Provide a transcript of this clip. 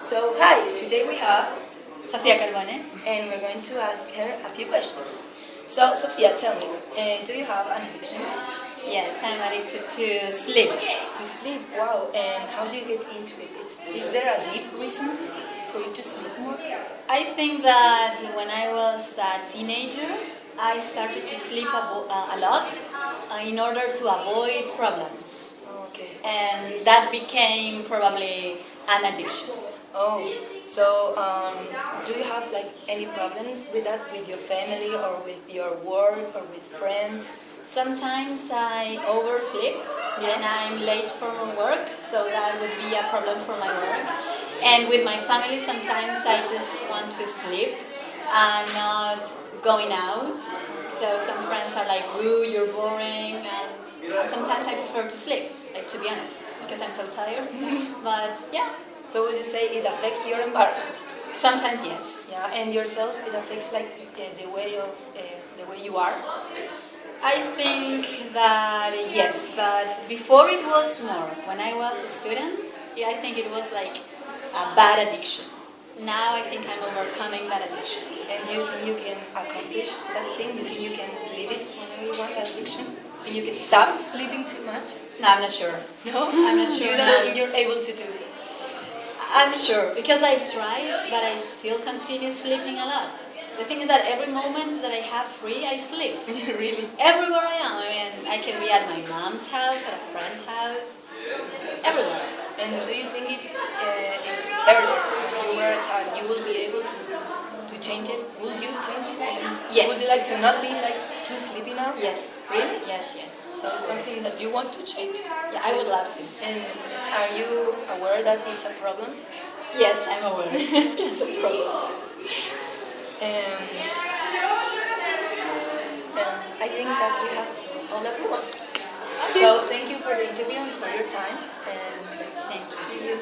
So, hi, today we have Sofia Carbone. and we're going to ask her a few questions. So, Sofia, tell me, do you have an addiction Yes, I'm addicted to sleep. to sleep? Wow, and how do you get into it? Is there a deep reason for you to sleep more? I think that when I was a teenager, I started to sleep a lot in order to avoid problems. Okay. And that became probably an addiction. Oh, so do you have like any problems with that, with your family or with your work or with friends? Sometimes I oversleep and I'm late for my work, so that would be a problem for my work. And with my family, sometimes I just want to sleep. I'm not going out. So some friends are like, "Woo, you're boring," and sometimes I prefer to sleep, like, to be honest, because I'm so tired. But yeah, So would you say it affects your environment? sometimes yes. Yeah, and yourself, it affects like the way of the way you are. I think that yes, but before it was more. When I was a student, yeah, I think it was like a bad addiction. Now I think I'm overcoming that addiction. And you think you can accomplish that thing? You think you can leave it whenever you want that addiction? And you can stop sleeping too much? No, I'm not sure. No, I'm not sure You don't now. think you're able to do it? I'm not sure because I've tried, but I still continue sleeping a lot. The thing is that every moment that I have free, I sleep. Really? Everywhere I am. I mean, I can be at my mom's house, at a friend's house, everywhere. And do you think if earlier, when you were a child, you will be able to change it? Would you change it? Yes. Would you like to not be like too sleepy now? Yes. Really? Yes, yes. So it's something that you want to change? Yeah, I would love to. And are you aware that it's a problem? Yes, I'm aware. It's a problem. Um, I think that we have all that we want. So thank you for the interview and for your time. And Thank you.